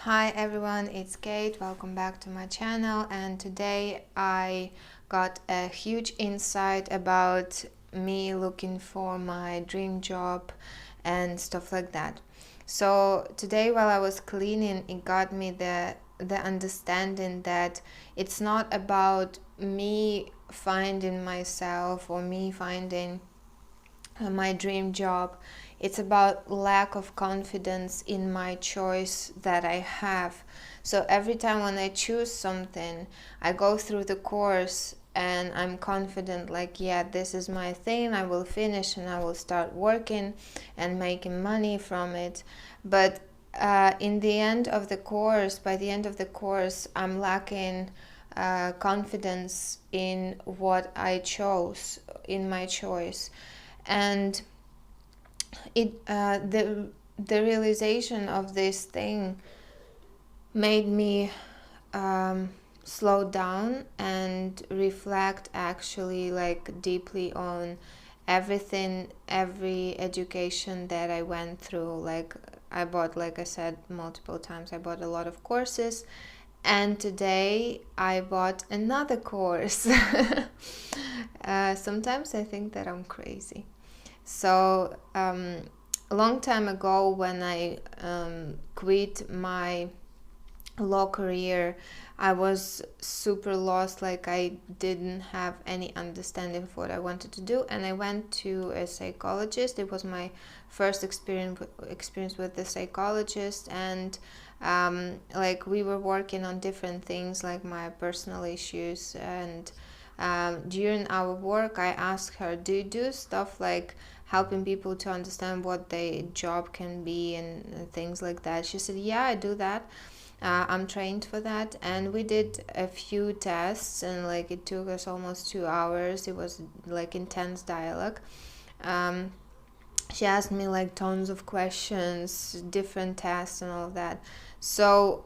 Hi everyone, it's Kate. Welcome back to my channel, and today I got a huge insight about me looking for my dream job and stuff like that. So today while I was cleaning, it got me the understanding that it's not about me finding myself or me finding my dream job. It's about lack of confidence in my choice that I have. So every time when I choose something, I go through the course and I'm confident, like, yeah, this is my thing, I will finish and I will start working and making money from it. But in the end of the course, by the end of the course, I'm lacking confidence in what I chose, in my choice. And the realization of this thing made me slow down and reflect, actually, like, deeply on everything, every education that I went through. Like, I bought, like I said multiple times, I bought a lot of courses, and today I bought another course. Sometimes I think that I'm crazy. So a long time ago, when I quit my law career, I was super lost. Like, I didn't have any understanding of what I wanted to do, and I went to a psychologist. It was my first experience with the psychologist, and like, we were working on different things, like my personal issues. And during our work, I asked her, do you do stuff like helping people to understand what their job can be and things like that? She said, yeah, I do that. I'm trained for that. And we did a few tests, and like, it took us almost 2 hours. It was like intense dialogue. She asked me like tons of questions, different tests and all of that. So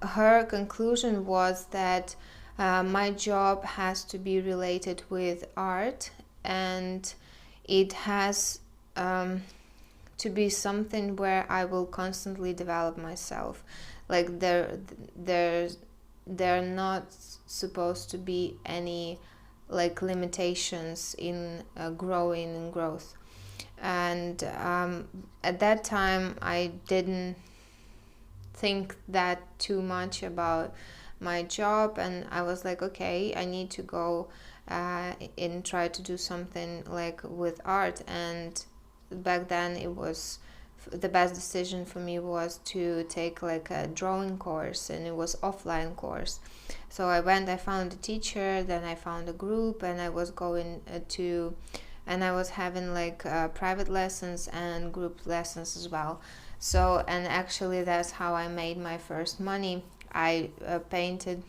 her conclusion was that my job has to be related with art, and it has to be something where I will constantly develop myself. Like, there are not supposed to be any like limitations in growing and growth. And at that time, I didn't think that too much about my job, and I was like, okay, I need to go and try to do something like with art. And back then, it was the best decision for me was to take like a drawing course, and it was offline course. So I went, I found a teacher, then I found a group, and I was going and I was having like private lessons and group lessons as well. So, and actually that's how I made my first money. I painted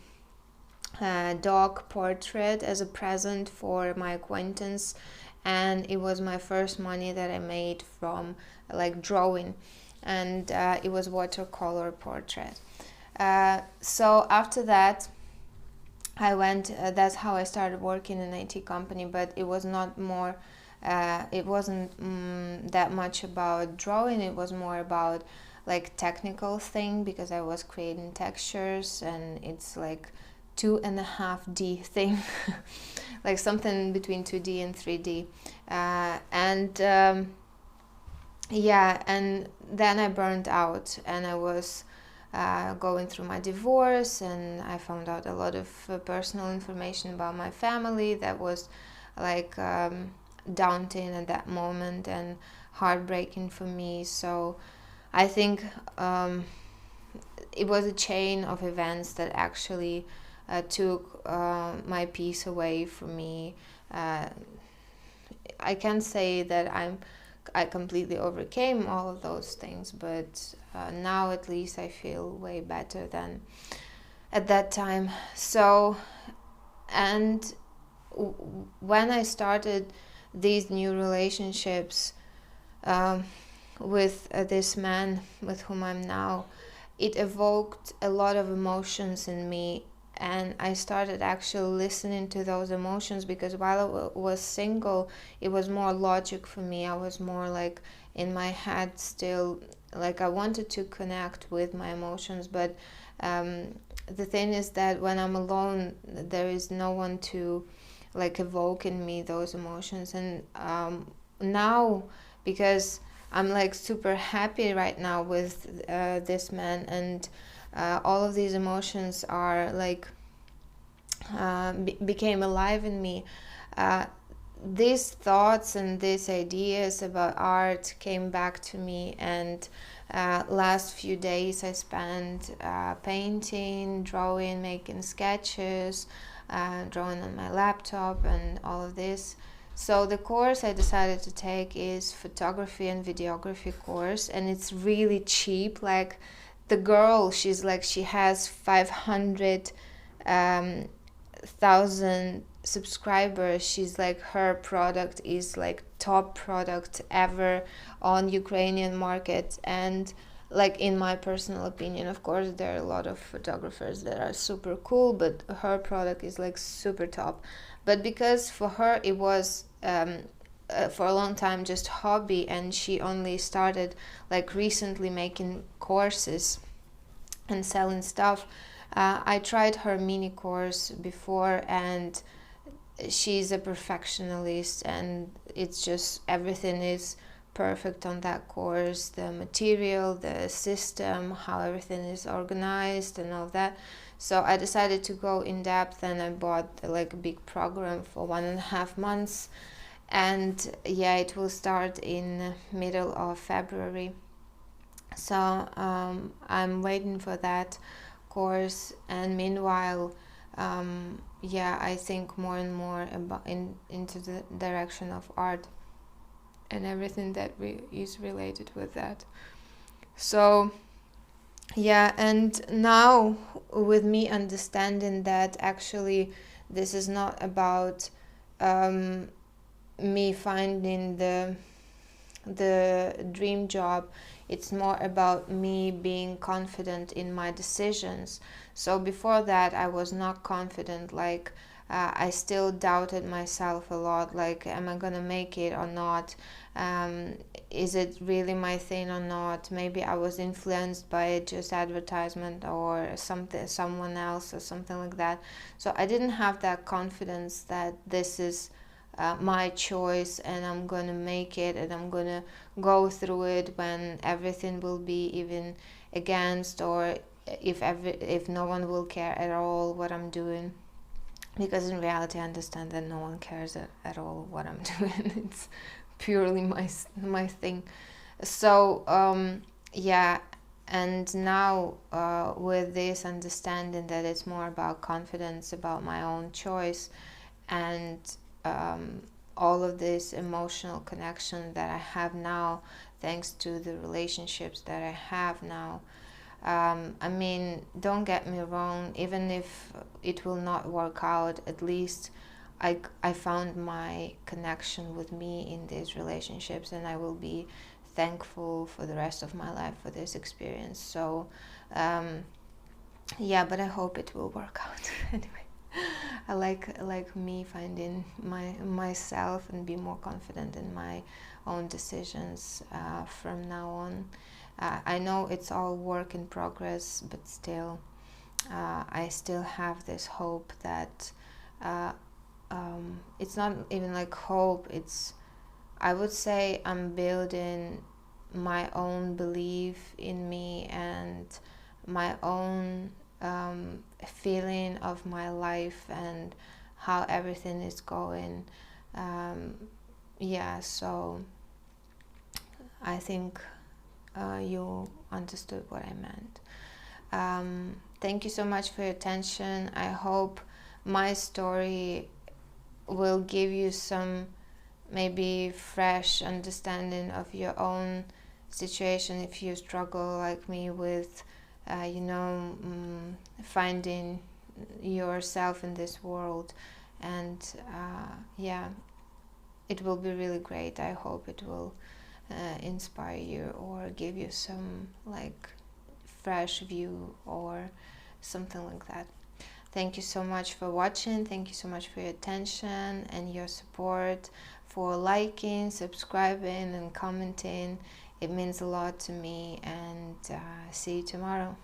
a dog portrait as a present for my acquaintance, and it was my first money that I made from like drawing, and it was watercolor portrait. So after that, I went, that's how I started working in an IT company, but it was not more, it wasn't that much about drawing. It was more about like technical thing, because I was creating textures, and it's like 2.5D thing, like something between 2D and 3D. Yeah, and then I burned out, and I was going through my divorce, and I found out a lot of personal information about my family that was like daunting at that moment and heartbreaking for me. So I think it was a chain of events that actually took my peace away from me. I can't say that I completely overcame all of those things, but now at least I feel way better than at that time. So, and when I started these new relationships with this man with whom I'm now, it evoked a lot of emotions in me, and I started actually listening to those emotions, because while I was single, it was more logic for me. I was more like in my head still like I wanted to connect with my emotions, but the thing is that when I'm alone, there is no one to like evoke in me those emotions. And now, because I'm like super happy right now with this man, and all of these emotions are like became alive in me. These thoughts and these ideas about art came back to me, and last few days I spent painting, drawing, making sketches, drawing on my laptop and all of this. So the course I decided to take is photography and videography course, and it's really cheap. Like the girl, she's like, she has 500 thousand subscribers. She's like, her product is like top product ever on Ukrainian market. And like, in my personal opinion, of course there are a lot of photographers that are super cool, but her product is like super top. But because for her it was for a long time just hobby, and she only started like recently making courses and selling stuff. I tried her mini course before, and she's a perfectionist, and it's just everything is perfect on that course, the material, the system, how everything is organized and all that. So I decided to go in depth, and I bought like a big program for 1.5 months. And yeah, it will start in middle of February. So I'm waiting for that course, and meanwhile, yeah, I think more and more about into the direction of art and everything that is related with that. So yeah, and now with me understanding that actually this is not about me finding the dream job, it's more about me being confident in my decisions. So before that I was not confident, like I still doubted myself a lot, like, am I gonna make it or not? Is it really my thing or not? Maybe I was influenced by just advertisement or something, someone else or something like that. So I didn't have that confidence that this is my choice, and I'm gonna make it, and I'm gonna go through it when everything will be even against, or if no one will care at all what I'm doing. Because in reality I understand that no one cares at all what I'm doing. It's purely my thing. So yeah, and now with this understanding that it's more about confidence, about my own choice, and all of this emotional connection that I have now, thanks to the relationships that I have now. I mean, don't get me wrong, even if it will not work out, at least I found my connection with me in these relationships, and I will be thankful for the rest of my life for this experience. So yeah, but I hope it will work out. Anyway, I like me finding myself and be more confident in my own decisions from now on. I know it's all work in progress, but still, I still have this hope that it's not even like hope. It's, I would say, I'm building my own belief in me and my own feeling of my life and how everything is going. Yeah, so I think you understood what I meant. Thank you so much for your attention. I hope my story will give you some maybe fresh understanding of your own situation if you struggle like me with finding yourself in this world. And yeah, it will be really great. I hope it will inspire you or give you some like fresh view or something like that. Thank you so much for watching. Thank you so much for your attention and your support, for liking, subscribing and commenting. It means a lot to me, and see you tomorrow.